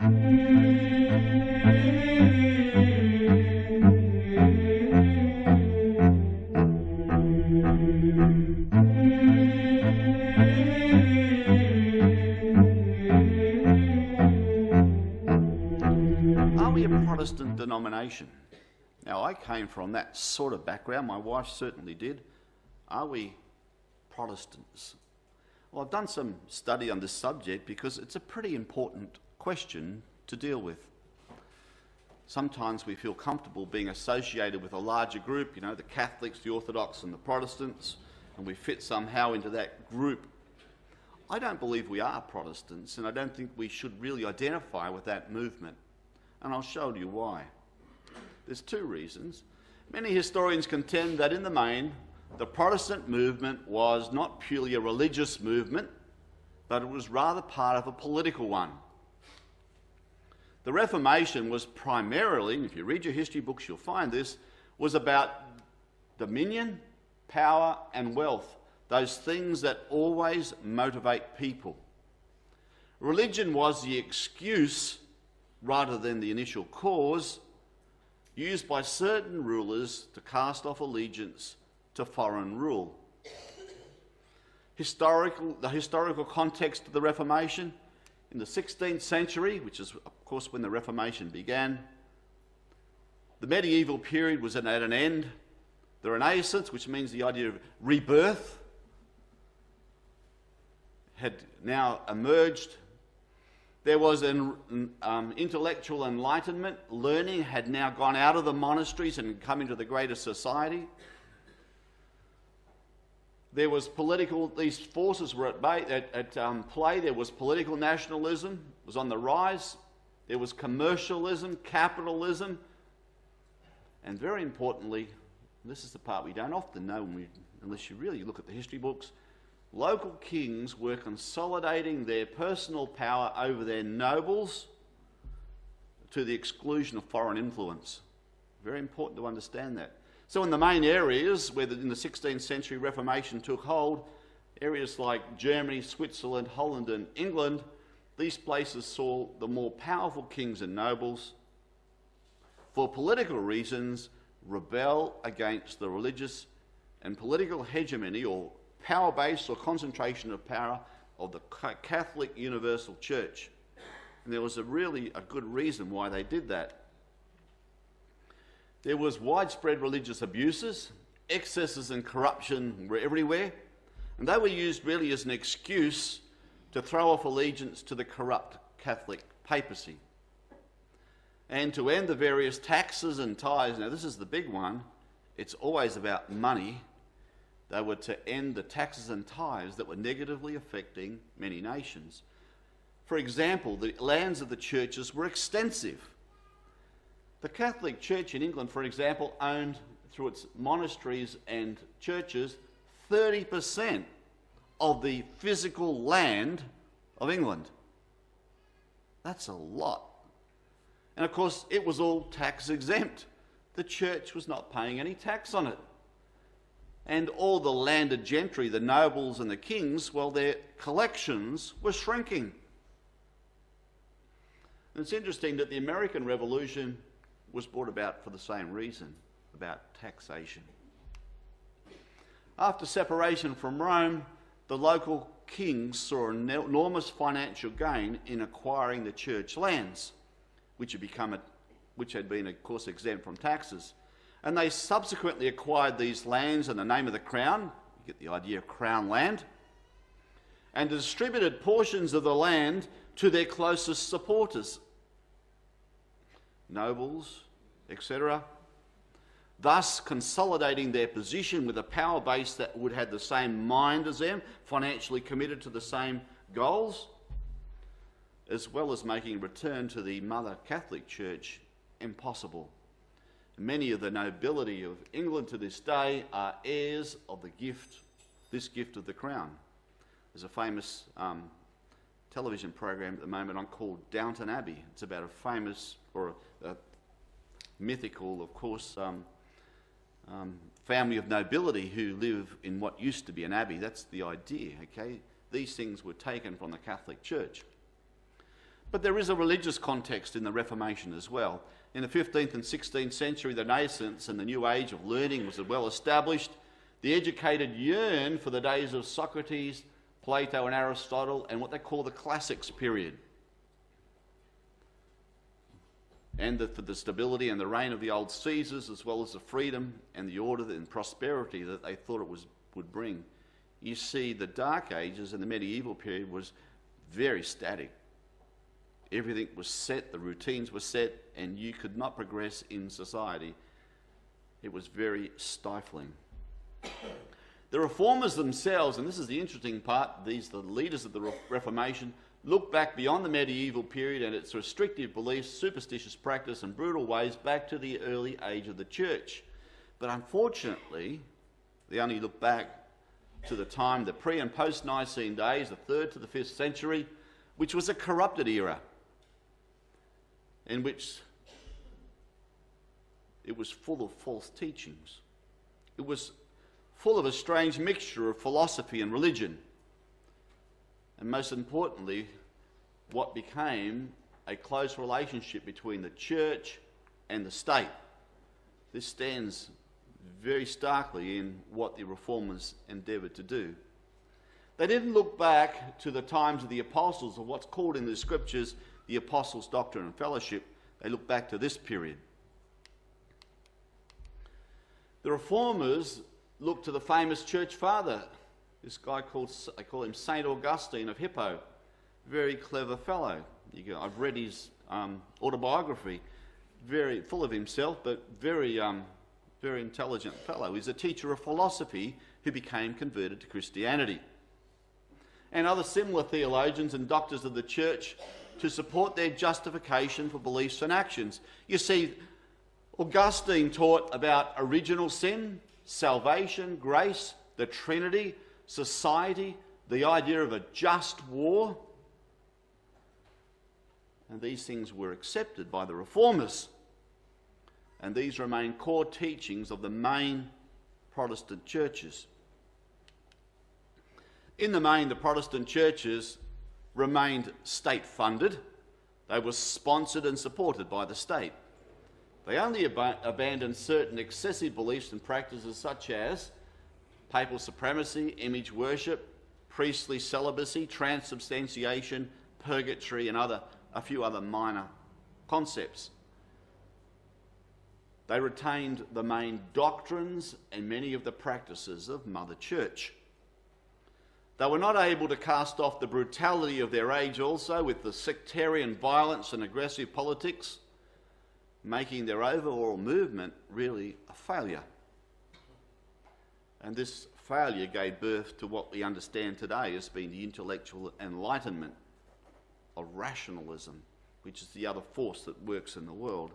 Are we a Protestant denomination? Now, I came from that sort of background. My wife certainly did. Are we Protestants? Well, I've done some study on this subject because it's a pretty important question to deal with. Sometimes we feel comfortable being associated with a larger group, you know, the Catholics, the Orthodox and the Protestants, and we fit somehow into that group. I don't believe we are Protestants, and I don't think we should really identify with that movement. And I'll show you why. There's two reasons. Many historians contend that in the main, the Protestant movement was not purely a religious movement, but it was rather part of a political one. The Reformation was primarily, and if you read your history books you'll find this, was about dominion, power and wealth, those things that always motivate people. Religion was the excuse rather than the initial cause used by certain rulers to cast off allegiance to foreign rule. The historical context of the Reformation, in the 16th century, which is of course when the Reformation began, the medieval period was at an end. The Renaissance, which means the idea of rebirth, had now emerged. There was an intellectual enlightenment. Learning had now gone out of the monasteries and come into the greater society. There was these forces were at play. There was political nationalism, was on the rise. There was commercialism, capitalism, and very importantly, this is the part we don't often know unless you really look at the history books, local kings were consolidating their personal power over their nobles to the exclusion of foreign influence. Very important to understand that. So in the main areas where in the 16th century Reformation took hold, areas like Germany, Switzerland, Holland and England, these places saw the more powerful kings and nobles, for political reasons, rebel against the religious and political hegemony or power base or concentration of power of the Catholic Universal Church. And there was a good reason why they did that. There was widespread religious abuses, excesses and corruption were everywhere, and they were used really as an excuse to throw off allegiance to the corrupt Catholic papacy and to end the various taxes and tithes. Now this is the big one, it's always about money. They were to end the taxes and tithes that were negatively affecting many nations. For example, the lands of the churches were extensive. The Catholic Church in England, for example, owned, through its monasteries and churches, 30% of the physical land of England. That's a lot. And of course, it was all tax exempt. The church was not paying any tax on it. And all the landed gentry, the nobles and the kings, well, their collections were shrinking. And it's interesting that the American Revolution was brought about for the same reason, about taxation. After separation from Rome, the local kings saw an enormous financial gain in acquiring the church lands, which had been, of course, exempt from taxes. And they subsequently acquired these lands in the name of the crown. You get the idea of crown land. And distributed portions of the land to their closest supporters, nobles, etc., thus consolidating their position with a power base that would have the same mind as them, financially committed to the same goals, as well as making return to the Mother Catholic Church impossible. Many of the nobility of England to this day are heirs of this gift of the crown. There's a famous television program at the moment on called Downton Abbey. It's about a famous, or a mythical, of course, family of nobility who live in what used to be an abbey. That's the idea, okay? These things were taken from the Catholic Church. But there is a religious context in the Reformation as well. In the 15th and 16th century, the Renaissance and the new age of learning was well established. The educated yearned for the days of Socrates, Plato and Aristotle, and what they call the classics period. And for the stability and the reign of the old Caesars, as well as the freedom and the order and prosperity that they thought it would bring. You see, the Dark Ages and the medieval period was very static. Everything was set, the routines were set, and you could not progress in society. It was very stifling. The reformers themselves, and this is the interesting part, the leaders of the Reformation, look back beyond the medieval period and its restrictive beliefs, superstitious practice and brutal ways back to the early age of the church. But unfortunately, they only look back to the time, the pre- and post-Nicene days, the 3rd to the 5th century, which was a corrupted era, in which it was full of false teachings. It was full of a strange mixture of philosophy and religion. And most importantly, what became a close relationship between the church and the state. This stands very starkly in what the reformers endeavoured to do. They didn't look back to the times of the apostles, or what's called in the scriptures the apostles' doctrine and fellowship. They look back to this period. The reformers looked to the famous church father, this guy they call him St. Augustine of Hippo, very clever fellow. I've read his autobiography, very full of himself, but very intelligent fellow. He's a teacher of philosophy who became converted to Christianity. And other similar theologians and doctors of the church to support their justification for beliefs and actions. You see, Augustine taught about original sin, salvation, grace, the Trinity, society, the idea of a just war. And these things were accepted by the reformers. And these remain core teachings of the main Protestant churches. In the main, the Protestant churches remained state-funded. They were sponsored and supported by the state. They only abandoned certain excessive beliefs and practices such as papal supremacy, image worship, priestly celibacy, transubstantiation, purgatory, and a few other minor concepts. They retained the main doctrines and many of the practices of Mother Church. They were not able to cast off the brutality of their age also with the sectarian violence and aggressive politics, making their overall movement really a failure. And this failure gave birth to what we understand today as being the intellectual enlightenment of rationalism, which is the other force that works in the world.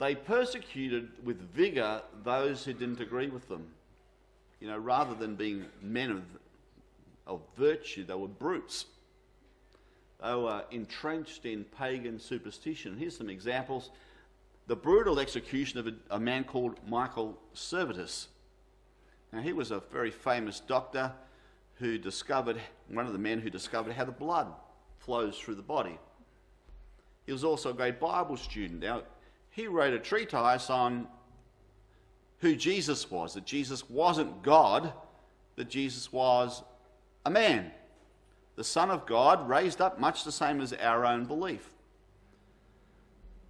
They persecuted with vigour those who didn't agree with them. Rather than being men of virtue, they were brutes. They were entrenched in pagan superstition. Here's some examples. The brutal execution of a man called Michael Servetus. Now, he was a very famous doctor one of the men who discovered how the blood flows through the body. He was also a great Bible student. Now, he wrote a treatise on who Jesus was, that Jesus wasn't God, that Jesus was a man, the Son of God, raised up much the same as our own belief.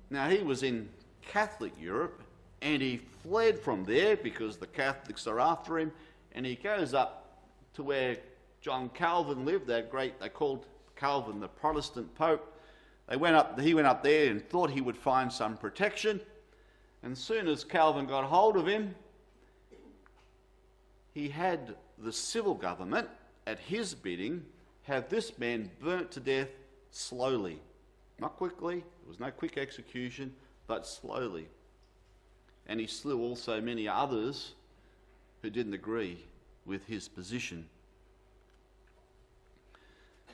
Now, he was in Catholic Europe, and he fled from there because the Catholics are after him, and he goes up to where John Calvin lived, they called Calvin the Protestant Pope. He went up there and thought he would find some protection. And as soon as Calvin got hold of him, he had the civil government, at his bidding, have this man burnt to death slowly. Not quickly, there was no quick execution, but slowly. And he slew also many others who didn't agree with his position.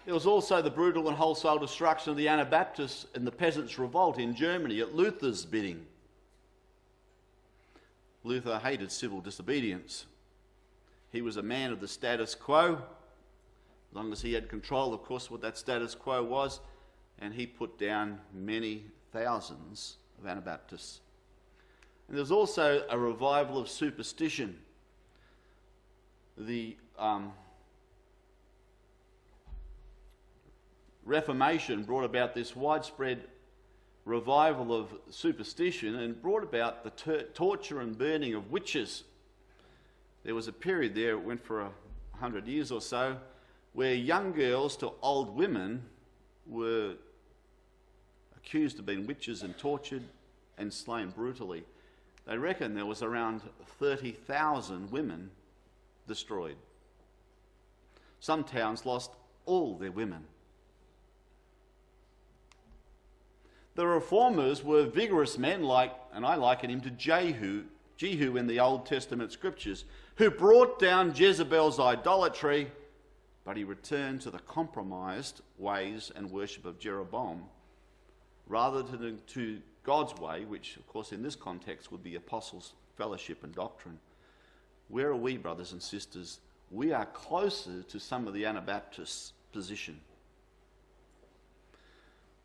There was also the brutal and wholesale destruction of the Anabaptists and the Peasants' Revolt in Germany at Luther's bidding. Luther hated civil disobedience. He was a man of the status quo, as long as he had control, of course, what that status quo was, and he put down many thousands of Anabaptists. And there's also a revival of superstition. The Reformation brought about this widespread revival of superstition and brought about the torture and burning of witches. There was a period there, it went for 100 years or so, where young girls to old women were accused of being witches and tortured and slain brutally. They reckon there was around 30,000 women destroyed. Some towns lost all their women. The reformers were vigorous men and I liken him to Jehu in the Old Testament scriptures, who brought down Jezebel's idolatry, but he returned to the compromised ways and worship of Jeroboam, rather than to God's way, which of course in this context would be apostles' fellowship and doctrine. Where are we, brothers and sisters? We are closer to some of the Anabaptists' position.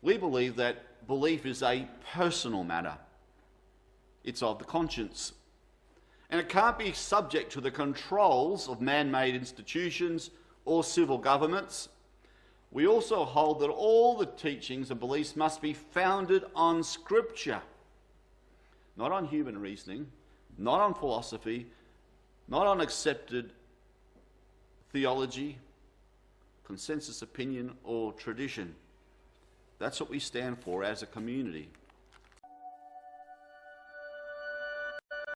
We believe that belief is a personal matter. It's of the conscience. And it can't be subject to the controls of man-made institutions or civil governments. We also hold that all the teachings and beliefs must be founded on Scripture, not on human reasoning, not on philosophy, not on accepted theology, consensus opinion, or tradition. That's what we stand for as a community.